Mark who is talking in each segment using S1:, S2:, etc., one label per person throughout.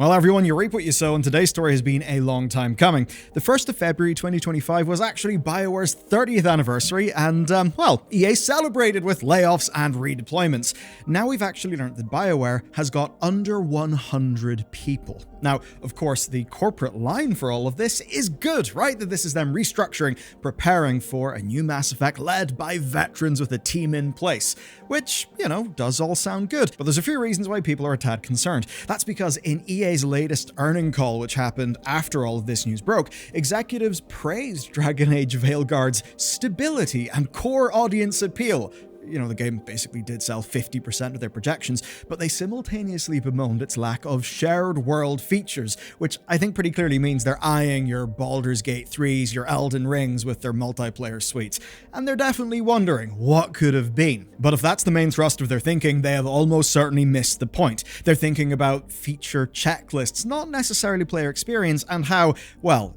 S1: Well, everyone, you reap what you sow, and today's story has been a long time coming. The 1st of February 2025 was actually Bioware's 30th anniversary, and, EA celebrated with layoffs and redeployments. Now we've actually learned that Bioware has got under 100 people. Now, of course, the corporate line for all of this is good, right? That this is them restructuring, preparing for a new Mass Effect led by veterans with a team in place, which, does all sound good. But there's a few reasons why people are a tad concerned. That's because in EA's latest earning call, which happened after all of this news broke, executives praised Dragon Age Veilguard's stability and core audience appeal. The game basically did sell 50% of their projections, but they simultaneously bemoaned its lack of shared world features, which I think pretty clearly means they're eyeing your Baldur's Gate 3s, your Elden Rings with their multiplayer suites. And they're definitely wondering what could have been. But if that's the main thrust of their thinking, they have almost certainly missed the point. They're thinking about feature checklists, not necessarily player experience, and how,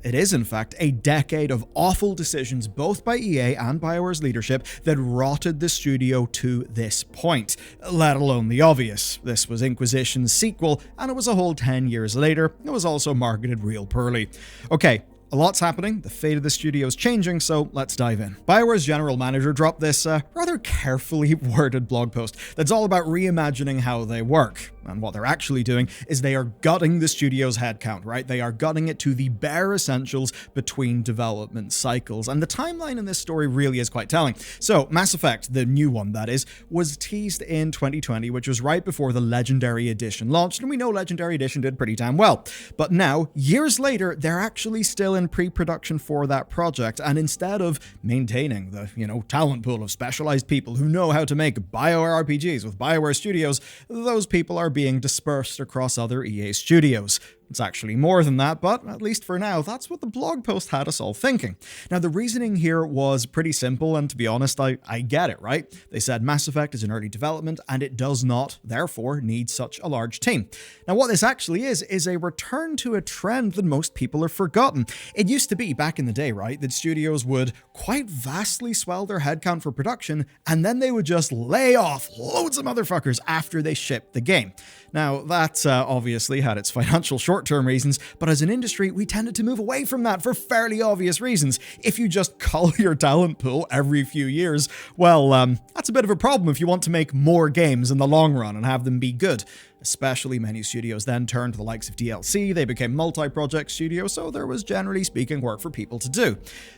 S1: it is in fact a decade of awful decisions both by EA and Bioware's leadership that rotted the studio to this point, let alone the obvious. This was Inquisition's sequel, and it was a whole 10 years later. It was also marketed real poorly. Okay, a lot's happening, the fate of the studio is changing, so let's dive in. Bioware's general manager dropped this rather carefully worded blog post that's all about reimagining how they work. And what they're actually doing is they are gutting the studio's headcount, right? They are gutting it to the bare essentials between development cycles. And the timeline in this story really is quite telling. So, Mass Effect, the new one that is, was teased in 2020, which was right before the Legendary Edition launched. And we know Legendary Edition did pretty damn well. But now, years later, they're actually still in pre-production for that project. And instead of maintaining the, talent pool of specialized people who know how to make BioWare RPGs with BioWare Studios, those people are being dispersed across other EA studios. It's actually more than that, but at least for now, that's what the blog post had us all thinking. Now, the reasoning here was pretty simple, and to be honest, I get it, right? They said Mass Effect is in early development, and it does not, therefore, need such a large team. Now, what this actually is a return to a trend that most people have forgotten. It used to be, back in the day, right, that studios would quite vastly swell their headcount for production, and then they would just lay off loads of motherfuckers after they shipped the game. Now, that obviously had its financial short-term reasons, but as an industry, we tended to move away from that for fairly obvious reasons. If you just cull your talent pool every few years, that's a bit of a problem if you want to make more games in the long run and have them be good. Especially many studios then turned to the likes of DLC, they became multi-project studios, so there was generally speaking work for people to do.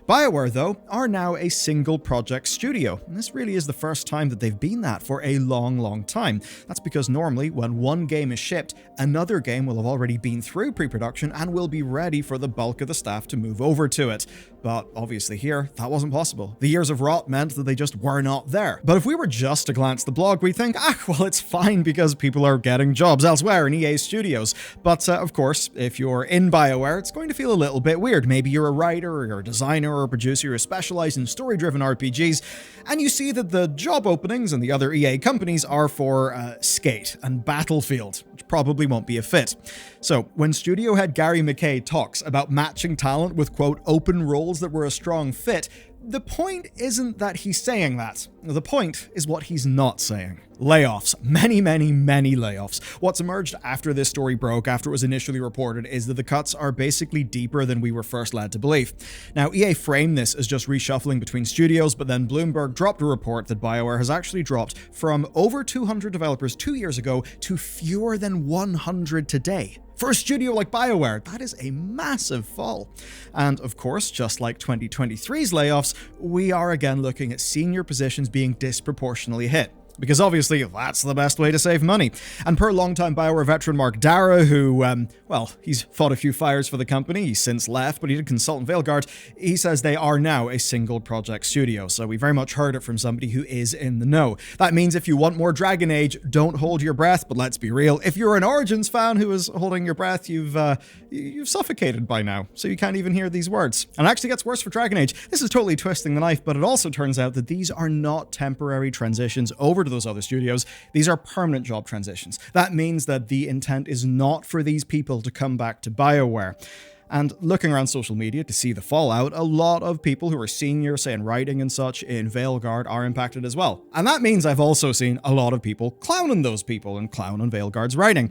S1: Bioware, though, are now a single project studio, and this really is the first time that they've been that for a long, long time. That's because normally when one game is shipped, another game will have already been through pre-production and will be ready for the bulk of the staff to move over to it. But obviously here, that wasn't possible. The years of rot meant that they just were not there. But if we were just to glance the blog, we'd think, it's fine because people are getting jobs elsewhere in EA studios. But of course, if you're in Bioware, it's going to feel a little bit weird. Maybe you're a writer or you're a designer or a producer who specialize in story-driven RPGs, and you see that the job openings in the other EA companies are for Skate and Battlefield, which probably won't be a fit. So when studio head Gary McKay talks about matching talent with, quote, open roles that were a strong fit, the point isn't that he's saying that. The point is what he's not saying. Layoffs. Many, many, many layoffs. What's emerged after this story broke, after it was initially reported, is that the cuts are basically deeper than we were first led to believe. Now, EA framed this as just reshuffling between studios, but then Bloomberg dropped a report that Bioware has actually dropped from over 200 developers 2 years ago to fewer than 100 today. For a studio like Bioware, that is a massive fall. And of course, just like 2023's layoffs, we are again looking at senior positions being disproportionately hit. Because obviously, that's the best way to save money. And per longtime Bioware veteran Mark Dara, who, he's fought a few fires for the company, he's since left, but he did consult in Veilguard, he says they are now a single project studio. So we very much heard it from somebody who is in the know. That means if you want more Dragon Age, don't hold your breath, but let's be real. If you're an Origins fan who is holding your breath, you've suffocated by now, so you can't even hear these words. And it actually gets worse for Dragon Age. This is totally twisting the knife, but it also turns out that these are not temporary transitions over to those other studios. These are permanent job transitions. That means that the intent is not for these people to come back to Bioware. And looking around social media to see the fallout, a lot of people who are senior, say in writing and such, in Veilguard are impacted as well. And that means I've also seen a lot of people clowning those people and clown on Veilguard's writing.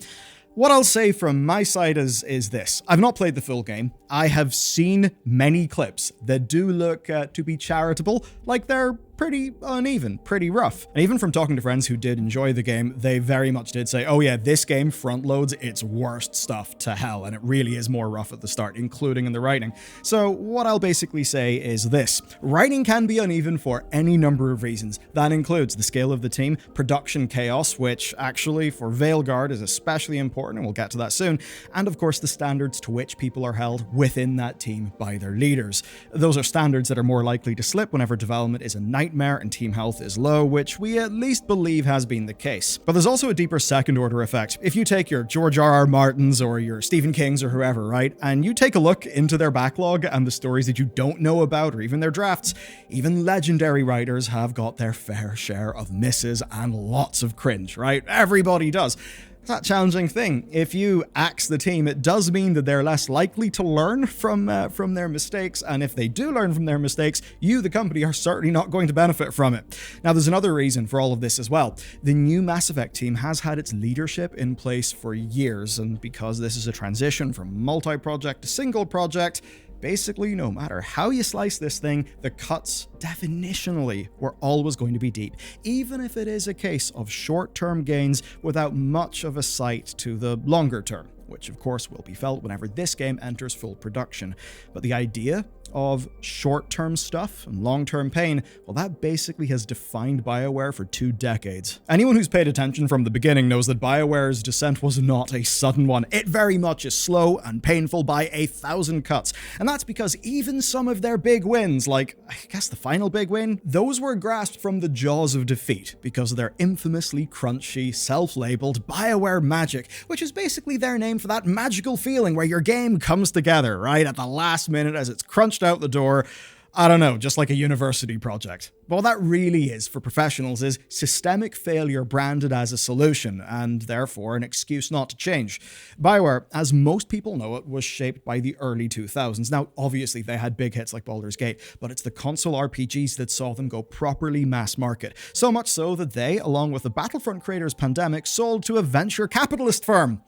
S1: What I'll say from my side is this. I've not played the full game. I have seen many clips that do look to be charitable, like they're pretty uneven, pretty rough. And even from talking to friends who did enjoy the game, they very much did say, oh yeah, this game front loads its worst stuff to hell, and it really is more rough at the start, including in the writing. So what I'll basically say is this. Writing can be uneven for any number of reasons. That includes the scale of the team, production chaos, which actually for Veilguard is especially important, and we'll get to that soon, and of course the standards to which people are held within that team by their leaders. Those are standards that are more likely to slip whenever development is a nightmare and team health is low, which we at least believe has been the case. But there's also a deeper second order effect. If you take your George R.R. Martins or your Stephen Kings or whoever, right, and you take a look into their backlog and the stories that you don't know about or even their drafts, even legendary writers have got their fair share of misses and lots of cringe, right? Everybody does. That challenging thing. If you axe the team, it does mean that they're less likely to learn from their mistakes, and if they do learn from their mistakes, you, the company, are certainly not going to benefit from it. Now, there's another reason for all of this as well. The new Mass Effect team has had its leadership in place for years, and because this is a transition from multi-project to single project, basically, no matter how you slice this thing, the cuts, definitionally, were always going to be deep, even if it is a case of short-term gains without much of a sight to the longer term, which of course will be felt whenever this game enters full production. But the idea of short-term stuff and long-term pain, well, that basically has defined Bioware for 2 decades. Anyone who's paid attention from the beginning knows that Bioware's descent was not a sudden one. It very much is slow and painful by 1,000 cuts. And that's because even some of their big wins, like, I guess the final big win, those were grasped from the jaws of defeat because of their infamously crunchy, self-labeled Bioware magic, which is basically their name for that magical feeling where your game comes together, right, at the last minute as it's crunched out the door. I don't know, just like a university project. But what that really is for professionals is systemic failure branded as a solution, and therefore an excuse not to change. Bioware, as most people know it, was shaped by the early 2000s. Now, obviously, they had big hits like Baldur's Gate, but it's the console RPGs that saw them go properly mass market. So much so that they, along with the Battlefront creators Pandemic, sold to a venture capitalist firm,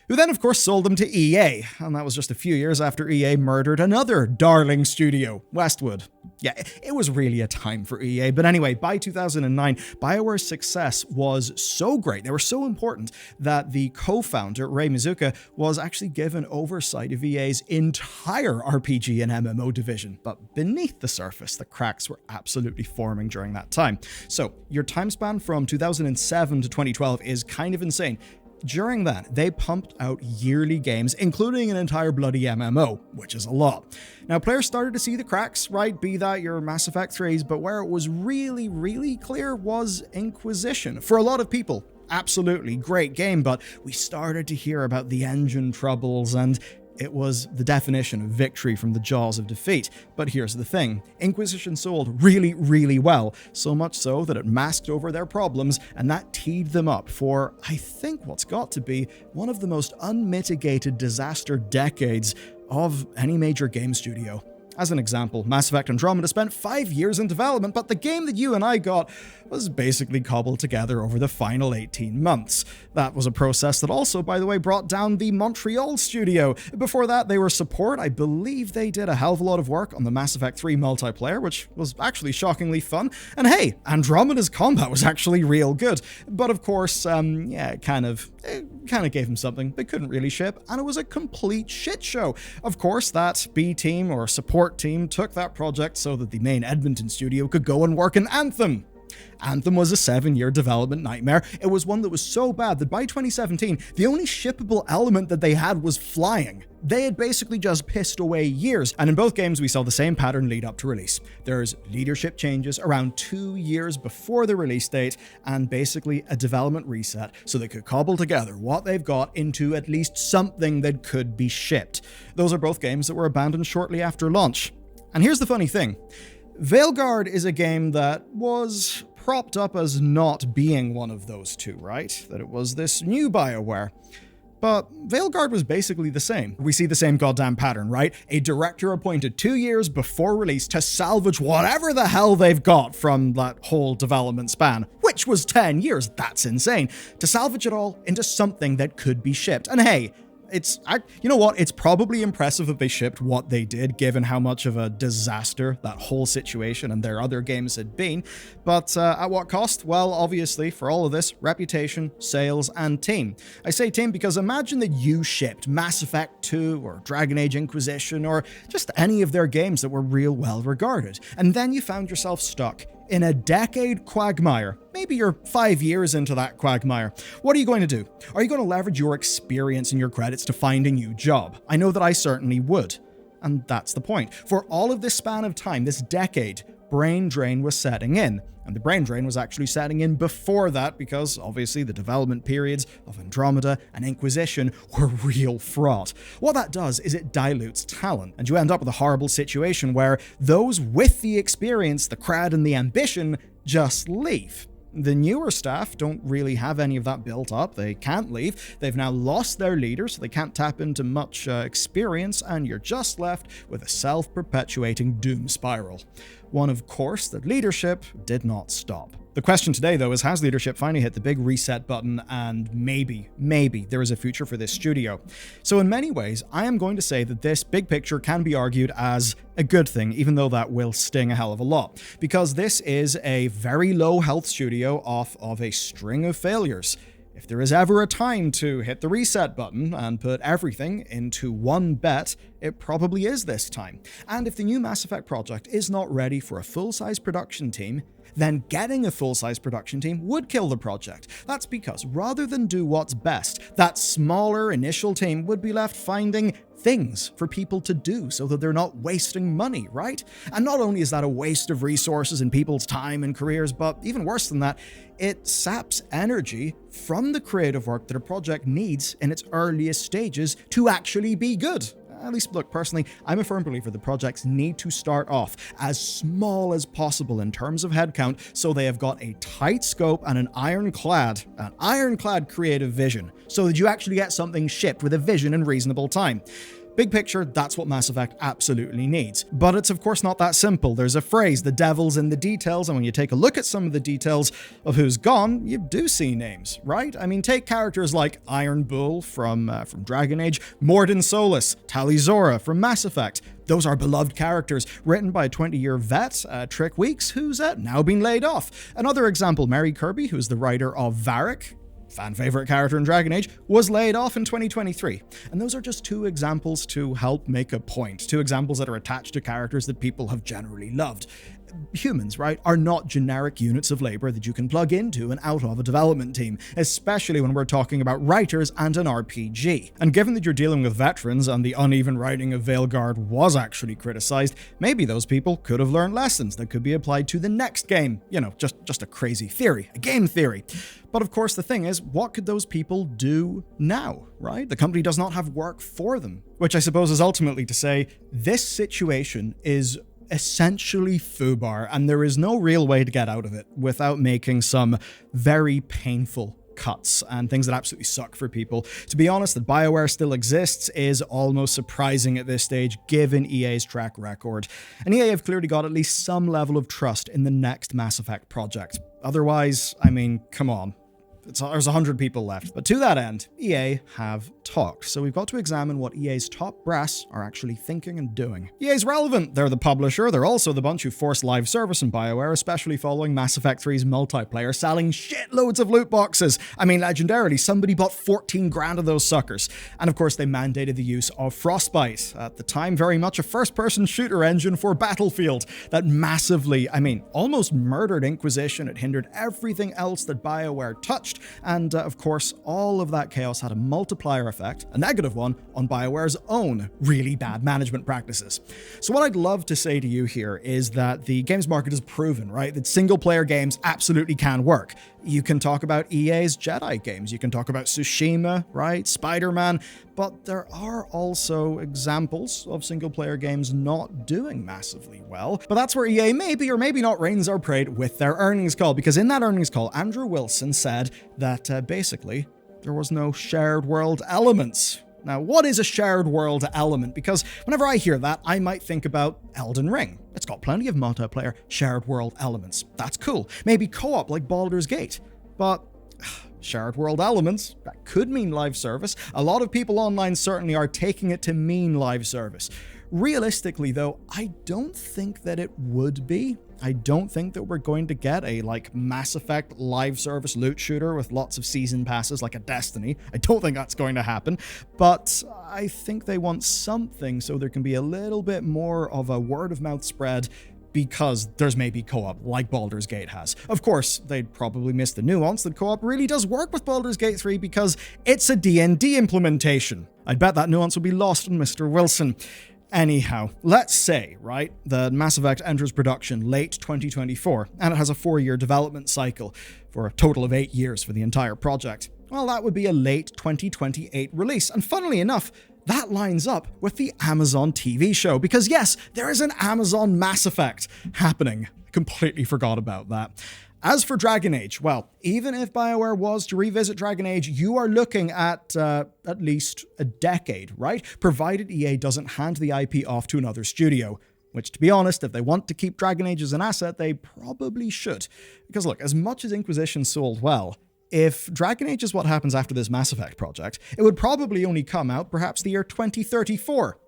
S1: who then, of course, sold them to EA. And that was just a few years after EA murdered another darling studio, Westwood. Yeah, it was really a time for EA. But anyway, by 2009, Bioware's success was so great, they were so important, that the co-founder, Ray Mizuka, was actually given oversight of EA's entire RPG and MMO division. But beneath the surface, the cracks were absolutely forming during that time. So your time span from 2007 to 2012 is kind of insane. During that, they pumped out yearly games, including an entire bloody MMO, which is a lot. Now, players started to see the cracks, right? Be that your Mass Effect 3s, but where it was really clear was Inquisition. For a lot of people, absolutely great game, but we started to hear about the engine troubles, and it was the definition of victory from the jaws of defeat. But here's the thing. Inquisition sold really well, so much so that it masked over their problems, and that teed them up for, I think, what's got to be one of the most unmitigated disaster decades of any major game studio. As an example, Mass Effect Andromeda spent 5 years in development, but the game that you and I got was basically cobbled together over the final 18 months. That was a process that also, by the way, brought down the Montreal studio. Before that, they were support. I believe they did a hell of a lot of work on the Mass Effect 3 multiplayer, which was actually shockingly fun. And hey, Andromeda's combat was actually real good. But of course, it kind of gave them something they couldn't really ship, and it was a complete shit show. Of course, that B team or support team took that project so that the main Edmonton studio could go and work in Anthem. Anthem was a 7-year development nightmare. It was one that was so bad that by 2017, the only shippable element that they had was flying. They had basically just pissed away years, and in both games we saw the same pattern lead up to release. There's leadership changes around 2 years before the release date, and basically a development reset so they could cobble together what they've got into at least something that could be shipped. Those are both games that were abandoned shortly after launch. And here's the funny thing. Veilguard is a game that was propped up as not being one of those two, right? That it was this new Bioware. But Veilguard was basically the same. We see the same goddamn pattern, right? A director appointed 2 years before release to salvage whatever the hell they've got from that whole development span, which was 10 years. That's insane. To salvage it all into something that could be shipped. And hey, you know what? It's probably impressive if they shipped what they did, given how much of a disaster that whole situation and their other games had been. But at what cost? Well, obviously, for all of this, reputation, sales, and team. I say team because imagine that you shipped Mass Effect 2 or Dragon Age Inquisition or just any of their games that were real well regarded, and then you found yourself stuck in a decade quagmire. Maybe you're 5 years into that quagmire. What are you going to do? Are you going to leverage your experience and your credits to find a new job? I know that I certainly would. And that's the point. For all of this span of time, this decade, brain drain was setting in. And the brain drain was actually setting in before that because, obviously, the development periods of Andromeda and Inquisition were real fraught. What that does is it dilutes talent, and you end up with a horrible situation where those with the experience, the cred, and the ambition just leave. The newer staff don't really have any of that built up. They can't leave. They've now lost their leader, so they can't tap into much experience, and you're just left with a self-perpetuating doom spiral. One, of course, that leadership did not stop. The question today, though, is has leadership finally hit the big reset button and maybe there is a future for this studio? So in many ways, I am going to say that this big picture can be argued as a good thing, even though that will sting a hell of a lot, because this is a very low health studio off of a string of failures. If there is ever a time to hit the reset button and put everything into one bet, it probably is this time. And if the new Mass Effect project is not ready for a full-size production team, then getting a full-size production team would kill the project. That's because rather than do what's best, that smaller initial team would be left finding things for people to do so that they're not wasting money, right? And not only is that a waste of resources and people's time and careers, but even worse than that, it saps energy from the creative work that a project needs in its earliest stages to actually be good. At least, look, personally, I'm a firm believer that projects need to start off as small as possible in terms of headcount so they have got a tight scope and an ironclad creative vision so that you actually get something shipped with a vision in reasonable time. Big picture, that's what Mass Effect absolutely needs. But it's of course not that simple. There's a phrase, the devil's in the details, and when you take a look at some of the details of who's gone, you do see names, right? I mean, take characters like Iron Bull from Dragon Age, Mordin Solus, Tali'Zorah from Mass Effect. Those are beloved characters, written by a 20-year vet, Trick Weeks, who's now been laid off. Another example, Mary Kirby, who's the writer of Varric, fan favorite character in Dragon Age, was laid off in 2023. And those are just two examples to help make a point. Two examples that are attached to characters that people have generally loved. Humans, right, are not generic units of labor that you can plug into and out of a development team, especially when we're talking about writers and an RPG. And given that you're dealing with veterans and the uneven writing of Veilguard was actually criticized, maybe those people could have learned lessons that could be applied to the next game. You know, just a crazy theory, a game theory. But of course, the thing is, what could those people do now, right? The company does not have work for them, which I suppose is ultimately to say this situation is essentially FUBAR, and there is no real way to get out of it without making some very painful cuts and things that absolutely suck for people. To be honest, that Bioware still exists is almost surprising at this stage, given EA's track record. And EA have clearly got at least some level of trust in the next Mass Effect project. Otherwise, I mean, come on. There's 100 people left. But to that end, EA have talked. So we've got to examine what EA's top brass are actually thinking and doing. EA's relevant. They're the publisher. They're also the bunch who forced live service in Bioware, especially following Mass Effect 3's multiplayer, selling shitloads of loot boxes. I mean, legendarily, somebody bought 14 grand of those suckers. And of course, they mandated the use of Frostbite. At the time, very much a first-person shooter engine for Battlefield that massively, I mean, almost murdered Inquisition. It hindered everything else that Bioware touched. And of course, all of that chaos had a multiplier effect, a negative one, on Bioware's own really bad management practices. So what I'd love to say to you here is that the games market has proven, right, that single-player games absolutely can work. You can talk about EA's Jedi games, you can talk about Tsushima, right, Spider-Man, but there are also examples of single-player games not doing massively well. But that's where EA maybe or maybe not rains our parade with their earnings call, because in that earnings call, Andrew Wilson said that basically, there was no shared world elements. Now, what is a shared world element? Because whenever I hear that, I might think about Elden Ring. It's got plenty of multiplayer shared world elements. That's cool. Maybe co-op like Baldur's Gate. But shared world elements, that could mean live service. A lot of people online certainly are taking it to mean live service. Realistically, though, I don't think that it would be. I don't think that we're going to get a, Mass Effect live service loot shooter with lots of season passes like a Destiny. I don't think that's going to happen, but I think they want something so there can be a little bit more of a word-of-mouth spread because there's maybe co-op like Baldur's Gate has. Of course, they'd probably miss the nuance that co-op really does work with Baldur's Gate 3 because it's a D&D implementation. I'd bet that nuance would be lost on Mr. Wilson. Anyhow, let's say, right, the Mass Effect enters production late 2024, and it has a 4-year development cycle for a total of 8 years for the entire project. Well, that would be a late 2028 release, and funnily enough, that lines up with the Amazon TV show, because yes, there is an Amazon Mass Effect happening. Completely forgot about that. As for Dragon Age, well, even if Bioware was to revisit Dragon Age, you are looking at least a decade, right? Provided EA doesn't hand the IP off to another studio. Which, to be honest, if they want to keep Dragon Age as an asset, they probably should. Because look, as much as Inquisition sold well, if Dragon Age is what happens after this Mass Effect project, it would probably only come out perhaps the year 2034.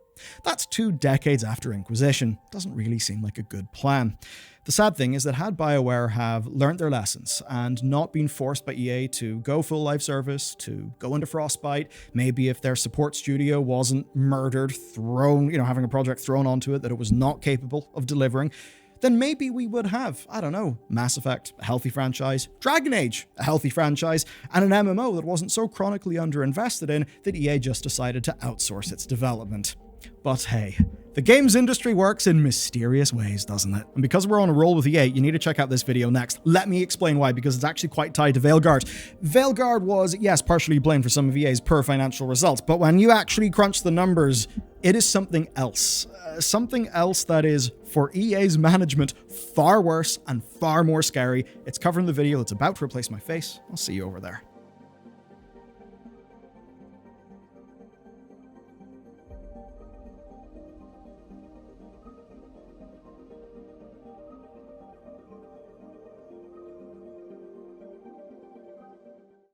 S1: That's 2 decades after Inquisition. Doesn't really seem like a good plan. The sad thing is that had Bioware have learnt their lessons and not been forced by EA to go full live service, to go into Frostbite, maybe if their support studio wasn't murdered, having a project thrown onto it that it was not capable of delivering, then maybe we would have, I don't know, Mass Effect, a healthy franchise, Dragon Age, a healthy franchise, and an MMO that wasn't so chronically underinvested in that EA just decided to outsource its development. But hey, the games industry works in mysterious ways, doesn't it? And because we're on a roll with EA, you need to check out this video next. Let me explain why, because it's actually quite tied to Veilguard. Veilguard was, yes, partially blamed for some of EA's poor financial results, but when you actually crunch the numbers, it is something else. Something else that is, for EA's management, far worse and far more scary. It's covering the video that's about to replace my face. I'll see you over there.